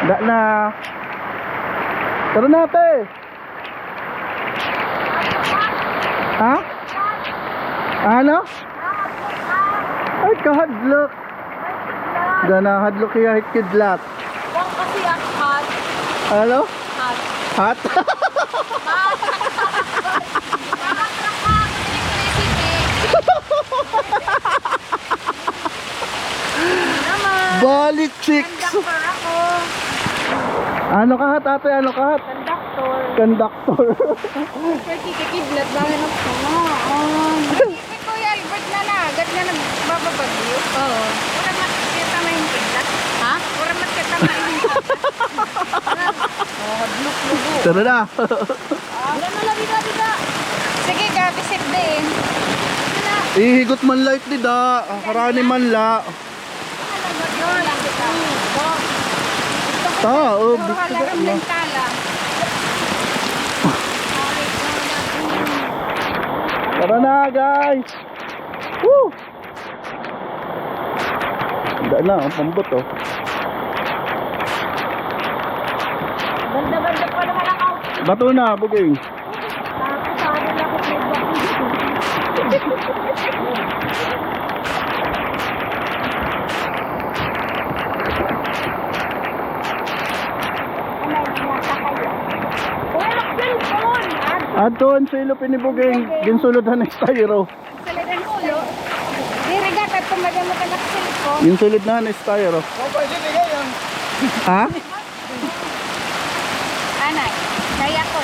Da na. Tara na, te. Ha? Ano? Ay, kahadlok. Gana hadlok kaya hitkidlat. Huwag kasi ang hot. Ano? Hot. Hot? Balik chicks. Conductor ako. Ano ka hat, ate? Ano ka hat? Conductor. Conductor. Sir, kikikidlat. Bakit ang si Kuya Albert na na. Agad na nagbababagyo. Oo. Wala makikita na yung kidlat. Ha? Wala makikita na yung kidlat. Hadlok-lugo. Tara na. Wala na labi-labi. Sige, gabi sip din. Ihigot man light di da. Karani man la. Tao, Laram ng tala. Tara na guys. Woo! Daan na, ang pambot oh. Ganda-ganda pa naman ang outfit. Bato na, buging. Adon sa ilo pinibuging ginsulodhan ng styro. Saladan ulo. Dirigat at tumagan mo ka na ko. Ginsulod na ng styro. Ha? Anay, kaya ko.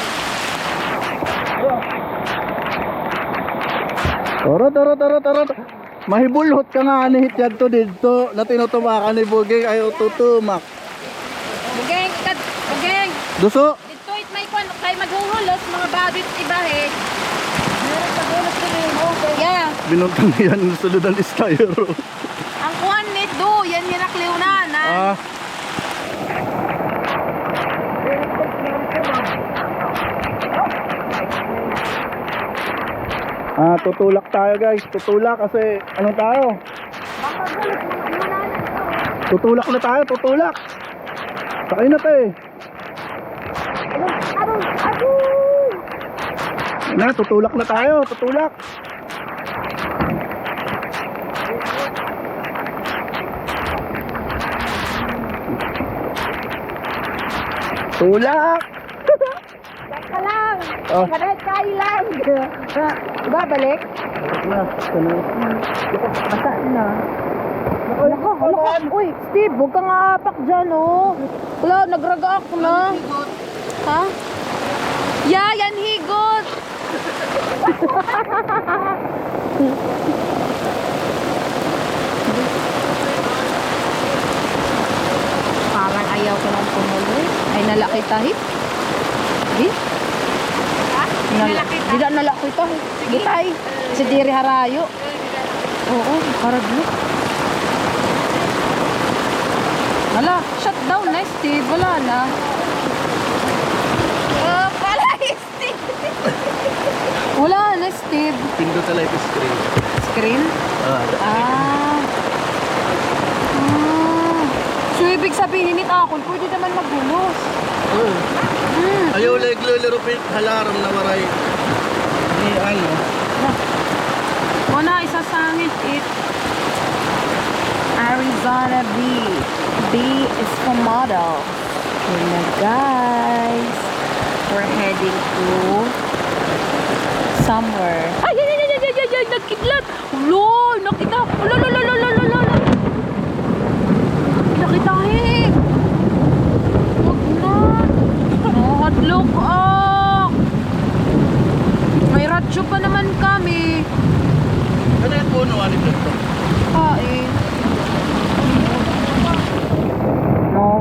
Tara. Mahibulhot ka nga anihit yan to dito. Na tinutumakan ni buging ayaw tutumak. Bugeng. Duso. Dito it may kwan kay maghuhulos mga badit ibahe. Meron sa hulos ko rin. Yeah. Binuntang yan ng suludan ng styro. Ang kwan nito, yan yung nakliunan. Ah. Tutulak tayo guys. Tutulak kasi ano tayo? Tutulak na tayo, tutulak. Sakay na tayo. Na, tutulak na tayo, tutulak. Tulak. Ka lang. Oh. Kahit kailan. Babalik? Na, tanong. Basta na. Uy, Steve, huwag kang aapak dyan, oh. Wala, nagraga ako na. Ha? Yan higot. Parang ayaw ko ng pumuloy. Ay, nalaki tayo. Di? Di na nalaki tayo. Di tayo. Si Diri Harayo. Oo, karaglo. Wala, shut down na, Steve. Wala na. Wala, Steve. Wala na, Steve. Pindot na light screen. Screen? Ah. So, ibig sabihin nito ako, pwede naman magbulos. Ayaw naglularo halaram na maray. Ni ano? Wala, isasangit it. Arizona B. B is for model. Yun na, guys. We're heading to somewhere. Ay! Nagkidlat! Ulo! Nakita! Ulo! Nakita eh! Huwag na! Hadlok ah! May radyo pa naman kami. Ano yung puno? Ano yung to? Kain.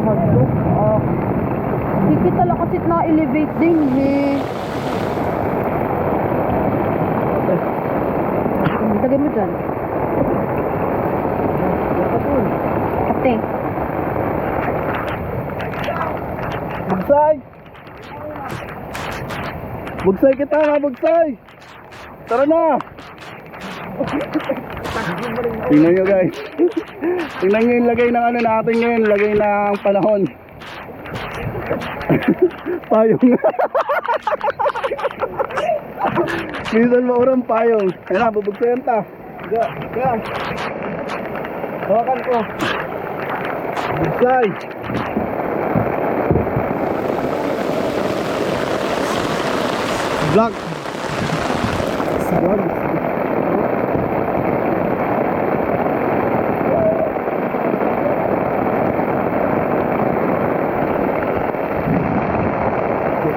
Hadlok ah. Hindi kita lang kasi na-elevate din eh. Lagay mo dyan. Ate. Bugsay! Bugsay kita nga, bugsay! Tara na! Tingnan nyo guys. Tingnan nyo yung lagay ng ano natin ngayon. Lagay ng panahon. Payong. Minsan maurang payong. Ayun na, bubugsayan ta. Ga. Hawakan ko. Bugsay. Vlog. Vlog.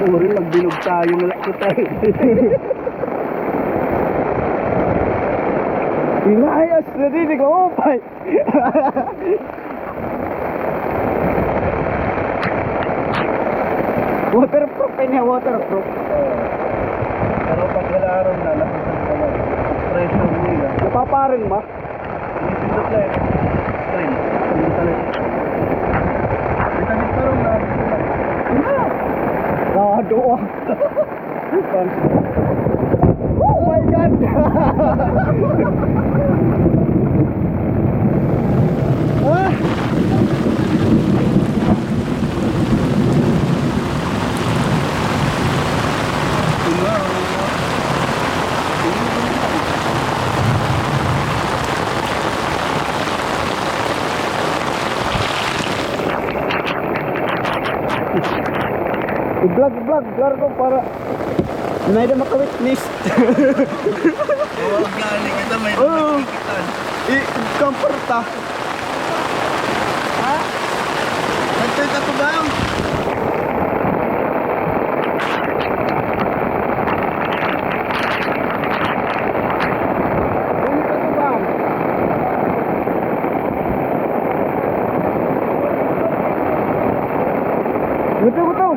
Uri, magbilog tayo na lang tayo. Inayas, narinig ako, pay. Waterproof niya, waterproof. Pero pag wala araw na, napisan ka na. Pressure nila. Napaparin ba? Inisindot lang. Train. Itanit pa rin na. Doa. Oh my God! Ah! I-vlog ko para may na maka-witness. Oo, galing kita may nakikitan. I-comforta. Ha? Nagtay ka to ba? Betul.